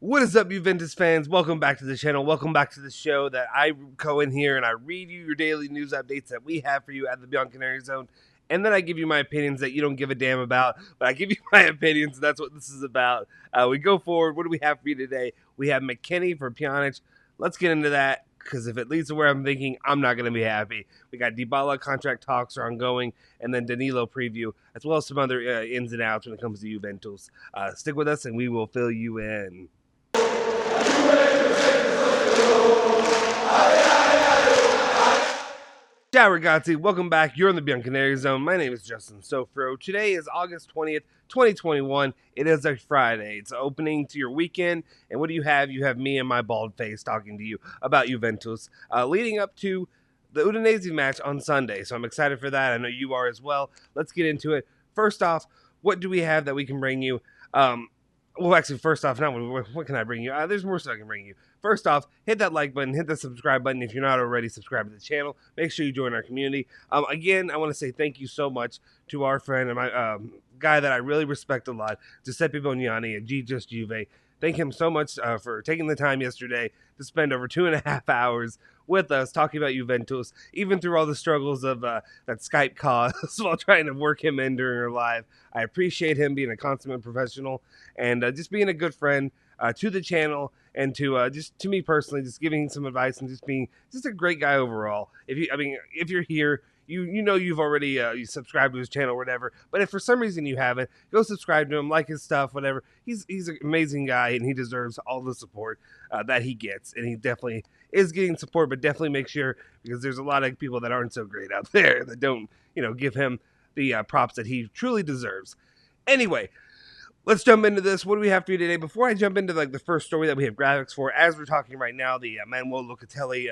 What is up, Juventus fans? Welcome back to the channel. Welcome back to the show that I go in here and I read you your daily news updates that we have for you at the Bianconeri zone. And then I give you my opinions that you don't give a damn about. But I give you my opinions. That's what this is about. We go forward. What do we have for you today? We have McKennie for Pjanic. Let's get into that, because if it leads to where I'm thinking, I'm not going to be happy. We got Dybala contract talks are ongoing, and then Danilo preview, as well as some other ins and outs when it comes to Juventus. Stick with us, and we will fill you in. Ciao ragazzi, welcome back. You're in the Bianconeri zone. My name is Justin Sofro. Today is August 20th, 2021. It is a Friday. It's opening to your weekend. And what do you have? You have me and my bald face talking to you about Juventus, leading up to the Udinese match on Sunday. So I'm excited for that. I know you are as well. Let's get into it. First off, what do we have that we can bring you? Well, actually, first off, what can I bring you? There's more stuff I can bring you. First off, hit that like button, hit the subscribe button if you're not already subscribed to the channel. Make sure you join our community. Again, I want to say thank you so much to our friend and my guy that I really respect a lot, Giuseppe Boniani at Just Juve. Thank him so much for taking the time yesterday to spend over 2.5 hours with us talking about Juventus, even through all the struggles of that Skype call while trying to work him in during our live. I appreciate him being a consummate professional and just being a good friend to the channel and to just to me personally, just giving some advice and just being just a great guy overall. If you're here, you know you've already you subscribed to his channel or whatever. But if for some reason you haven't, go subscribe to him, like his stuff, whatever. He's an amazing guy and he deserves all the support that he gets, and he definitely is getting support. But definitely make sure, because there's a lot of people that aren't so great out there that don't give him the props that he truly deserves. Anyway, let's jump into this. What do we have for you today? Before I jump into the first story that we have graphics for, as we're talking right now, the Manuel Locatelli,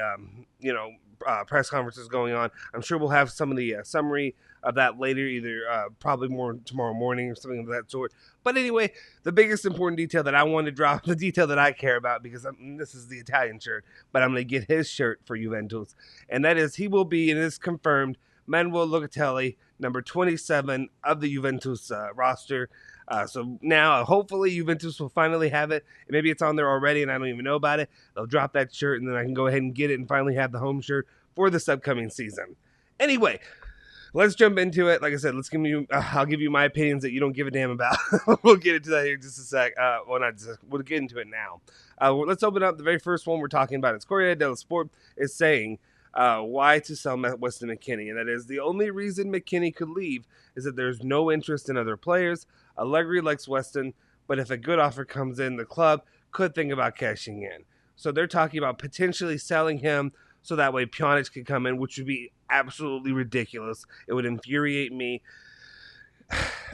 press conferences going on. I'm sure we'll have some of the summary of that later, either probably more tomorrow morning or something of that sort. But anyway, the biggest important detail that I want to drop, the detail that I care about, because this is the Italian shirt, but I'm going to get his shirt for Juventus, and that is he will be, and it is confirmed, Manuel Locatelli, number 27 of the Juventus roster. So now, hopefully, Juventus will finally have it. Maybe it's on there already, and I don't even know about it. They'll drop that shirt, and then I can go ahead and get it and finally have the home shirt for this upcoming season. Anyway, let's jump into it. Like I said, I'll give you my opinions that you don't give a damn about. We'll get into that here in just a sec. We'll get into it now. Let's open up the very first one we're talking about. It's Corriere dello Sport is saying why to sell Weston McKennie, and that is the only reason McKennie could leave is that there's no interest in other players. Allegri likes Weston, but if a good offer comes in, the club could think about cashing in. So they're talking about potentially selling him so that way Pjanic could come in, which would be absolutely ridiculous. It would infuriate me.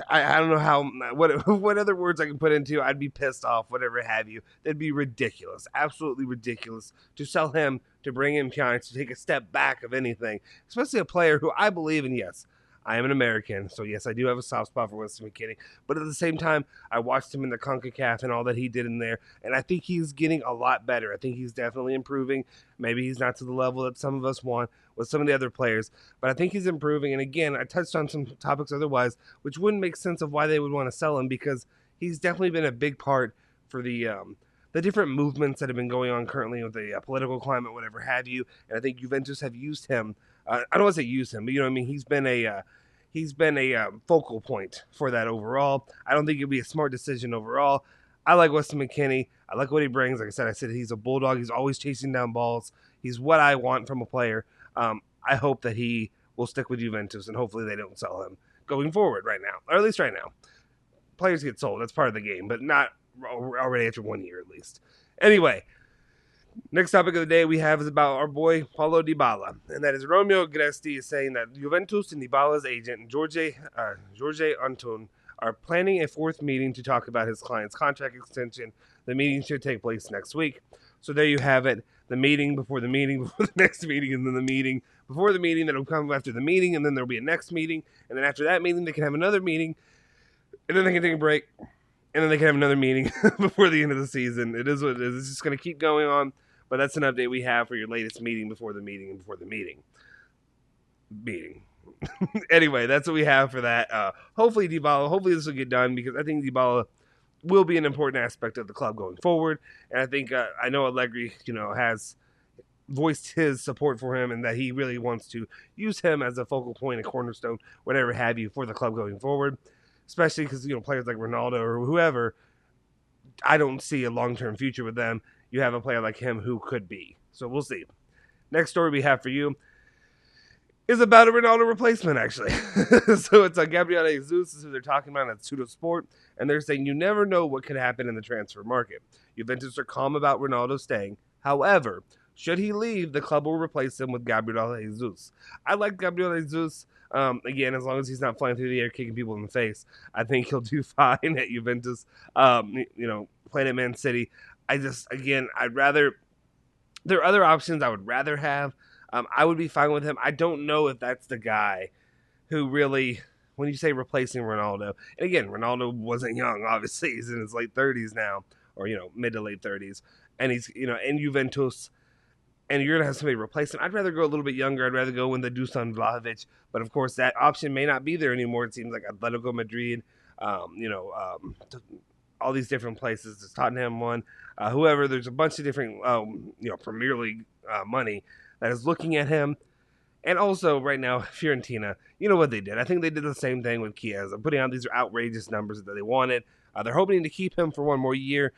I don't know what other words I can put into. I'd be pissed off, whatever have you. That'd be ridiculous, absolutely ridiculous to sell him, to bring in Pjanic, to take a step back of anything, especially a player who I believe in. Yes, I am an American, so yes, I do have a soft spot for Weston McKennie. But at the same time, I watched him in the CONCACAF and all that he did in there, and I think he's getting a lot better. I think he's definitely improving. Maybe he's not to the level that some of us want with some of the other players, but I think he's improving. And again, I touched on some topics otherwise, which wouldn't make sense of why they would want to sell him, because he's definitely been a big part for the different movements that have been going on currently with the political climate, whatever have you. And I think Juventus have used him. I don't want to say use him, but you know what I mean? He's been a focal point for that overall. I don't think it'd be a smart decision overall. I like Weston McKennie. I like what he brings. Like I said he's a bulldog. He's always chasing down balls. He's what I want from a player. I hope that he will stick with Juventus, and hopefully they don't sell him going forward right now, or at least right now. Players get sold. That's part of the game, but not already after 1 year at least. Anyway, next topic of the day we have is about our boy Paulo Dybala, and that is Romeo Gresti is saying that Juventus and Dybala's agent Jorge Anton are planning a fourth meeting to talk about his client's contract extension. The meeting should take place next week. So there you have it. The meeting before the meeting before the next meeting, and then the meeting before the meeting that'll come after the meeting, and then there'll be a next meeting, and then after that meeting they can have another meeting, and then they can take a break, and then they can have another meeting before the end of the season. It is what it is. It's just going to keep going on. But that's an update we have for your latest meeting before the meeting and before the meeting. Anyway, that's what we have for that. Hopefully this will get done, because I think Dybala will be an important aspect of the club going forward. And I think I know Allegri, has voiced his support for him and that he really wants to use him as a focal point, a cornerstone, whatever have you, for the club going forward. Especially because players like Ronaldo or whoever, I don't see a long-term future with them. You have a player like him who could be. So we'll see. Next story we have for you is about a Ronaldo replacement, actually. So it's Gabriel Jesus, who they're talking about at Pseudo Sport, and they're saying you never know what could happen in the transfer market. Juventus are calm about Ronaldo staying. However, should he leave, the club will replace him with Gabriel Jesus. I like Gabriel Jesus. Again, as long as he's not flying through the air kicking people in the face, I think he'll do fine at Juventus. Playing at Man City. I'd rather. There are other options I would rather have. I would be fine with him. I don't know if that's the guy who really, when you say replacing Ronaldo, and again, Ronaldo wasn't young, obviously. He's in his late 30s now, or, mid to late 30s. And he's, in Juventus, and you're going to have somebody replace him. I'd rather go a little bit younger. I'd rather go with the Dusan Vlahovic. But, of course, that option may not be there anymore. It seems like Atletico Madrid, all these different places. There's Tottenham one. Whoever, there's a bunch of different, Premier League money that is looking at him. And also, right now, Fiorentina, you know what they did. I think they did the same thing with Chiesa, putting out these outrageous numbers that they wanted. They're hoping to keep him for one more year,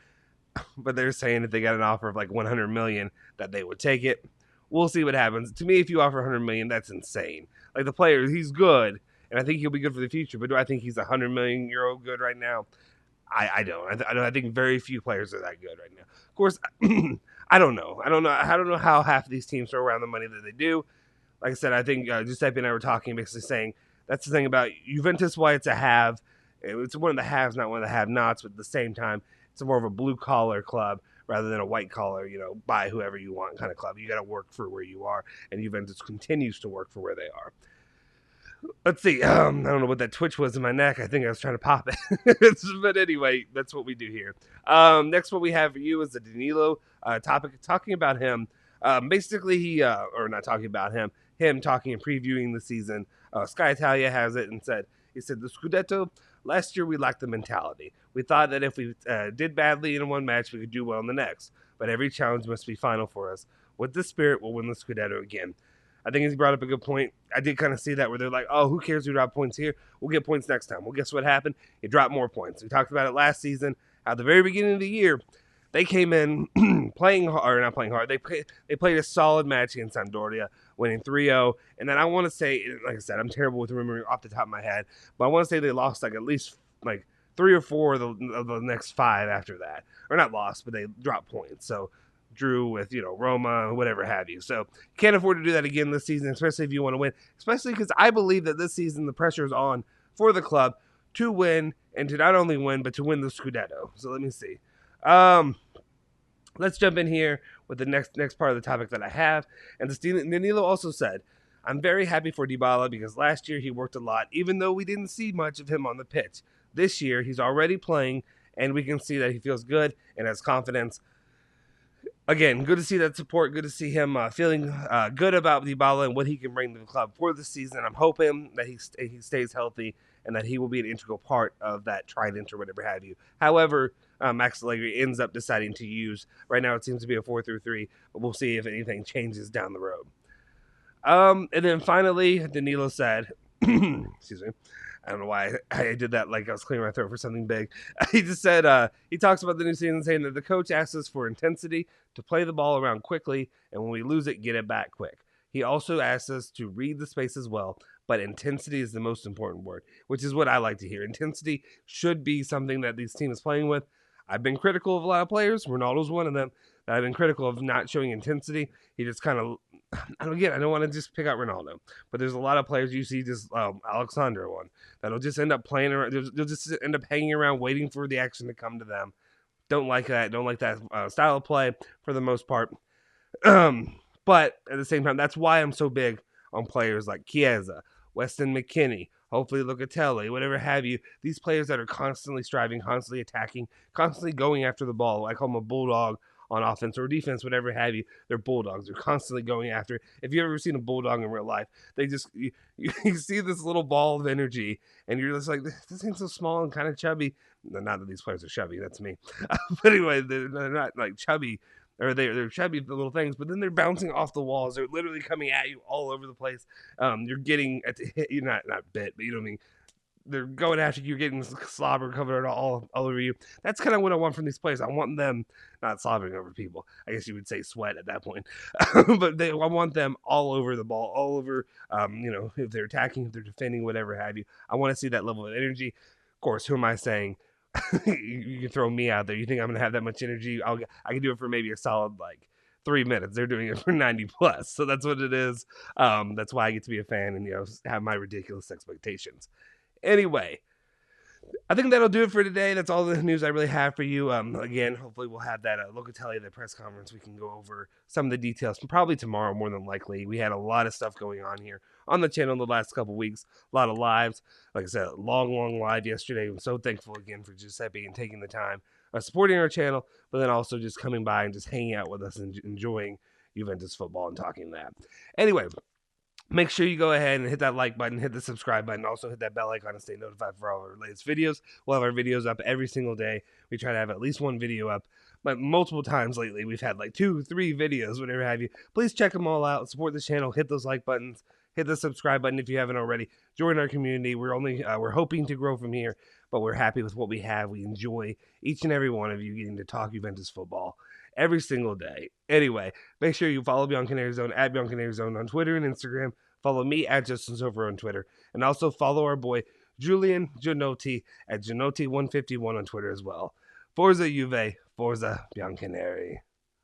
but they're saying if they got an offer of like 100 million, that they would take it. We'll see what happens. To me, if you offer 100 million, that's insane. Like the player, he's good, and I think he'll be good for the future. But do I think he's 100 million euro good right now? I don't. I think very few players are that good right now. Of course, I don't know. I don't know how half of these teams throw around the money that they do. Like I said, I think Giuseppe and I were talking, basically saying that's the thing about Juventus, why it's a have. It's one of the haves, not one of the have-nots, but at the same time, it's more of a blue-collar club rather than a white-collar, buy whoever you want kind of club. You got to work for where you are, and Juventus continues to work for where they are. Let's see. I don't know what that twitch was in my neck. I think I was trying to pop it. But anyway, that's what we do here. Next, what we have for you is the Danilo topic, talking about him. Basically, or not talking about him talking and previewing the season. Sky Italia has it and he said, the Scudetto, last year we lacked the mentality. We thought that if we did badly in one match, we could do well in the next. But every challenge must be final for us. With this spirit, we'll win the Scudetto again. I think he brought up a good point. I did kind of see that where they're like, oh, who cares who dropped points here? We'll get points next time. Well, guess what happened? He dropped more points. We talked about it last season. At the very beginning of the year, they came in playing hard, or not playing hard. They played a solid match against Sampdoria, winning 3-0. And then I want to say, like I said, I'm terrible with remembering off the top of my head, but I want to say they lost at least 3 or 4 of the next 5 after that. Or not lost, but they dropped points. So drew with, Roma, whatever have you. So can't afford to do that again this season, especially if you want to win. Especially because I believe that this season the pressure is on for the club to win, and to not only win, but to win the Scudetto. So let me see. Let's jump in here with the next part of the topic that I have. And Danilo also said, I'm very happy for Dybala because last year he worked a lot, even though we didn't see much of him on the pitch. This year he's already playing, and we can see that he feels good and has confidence. Again, good to see that support. Good to see him feeling good about Dybala and what he can bring to the club for the season. I'm hoping that he stays healthy and that he will be an integral part of that trident or whatever have you. However, Max Allegri ends up deciding to use. Right now it seems to be a 4-3-3, but we'll see if anything changes down the road. And then finally, Danilo said, excuse me, I don't know why I did that like I was clearing my throat for something big. He just said, he talks about the new season saying that the coach asks us for intensity, to play the ball around quickly, and when we lose it, get it back quick. He also asks us to read the space as well, but intensity is the most important word, which is what I like to hear. Intensity should be something that this team is playing with. I've been critical of a lot of players. Ronaldo's one of them that I've been critical of not showing intensity. He just kind of, I don't want to just pick out Ronaldo, but there's a lot of players you see, just Alexander one, that'll just end up playing around. They'll just end up hanging around waiting for the action to come to them. Don't like that style of play for the most part. But at the same time, that's why I'm so big on players like Chiesa, Weston McKennie, hopefully Locatelli, whatever have you. These players that are constantly striving, constantly attacking, constantly going after the ball. I call them a bulldog on offense or defense, whatever have you. They're bulldogs. They're constantly going after. If you've ever seen a bulldog in real life, they just, you see this little ball of energy, and you're just like, this thing's so small and kind of chubby, Not that these players are chubby, that's me. But anyway, they're not like chubby, or they're chubby little things, but then they're bouncing off the walls. They're literally coming at you all over the place. You're getting you're not bit, but you know what I mean. They're going after you, getting slobber covered all over you. That's kind of what I want from these players. I want them not slobbering over people. I guess you would say sweat at that point, but I want them all over the ball, all over. If they're attacking, if they're defending, whatever have you. I want to see that level of energy. Of course, who am I saying? You can throw me out there. You think I'm gonna have that much energy? I can do it for maybe a solid 3 minutes. They're doing it for 90 plus. So that's what it is. That's why I get to be a fan and have my ridiculous expectations. Anyway, I think that'll do it for today. That's all the news I really have for you. Again, hopefully we'll have that Locatelli, the press conference. We can go over some of the details probably tomorrow, more than likely. We had a lot of stuff going on here on the channel the last couple weeks. A lot of lives. Like I said, long live yesterday. I'm so thankful again for Giuseppe and taking the time, supporting our channel, but then also just coming by and just hanging out with us and enjoying Juventus football and talking that. Anyway, make sure you go ahead and hit that like button, hit the subscribe button, also hit that bell icon to stay notified for all our latest videos. We'll have our videos up every single day. We try to have at least one video up, but multiple times lately we've had 2, 3 videos, whatever have you. Please check them all out. Support this channel. Hit those like buttons. Hit the subscribe button if you haven't already. Join our community. We're hoping to grow from here, but we're happy with what we have. We enjoy each and every one of you getting to talk Juventus football every single day. Anyway, make sure you follow Bianconeri Zone at Bianconeri Zone on Twitter and Instagram. Follow me at Justin Sofer on Twitter. And also follow our boy Julian Gianotti at Gianotti151 on Twitter as well. Forza Juve, Forza Bianconeri.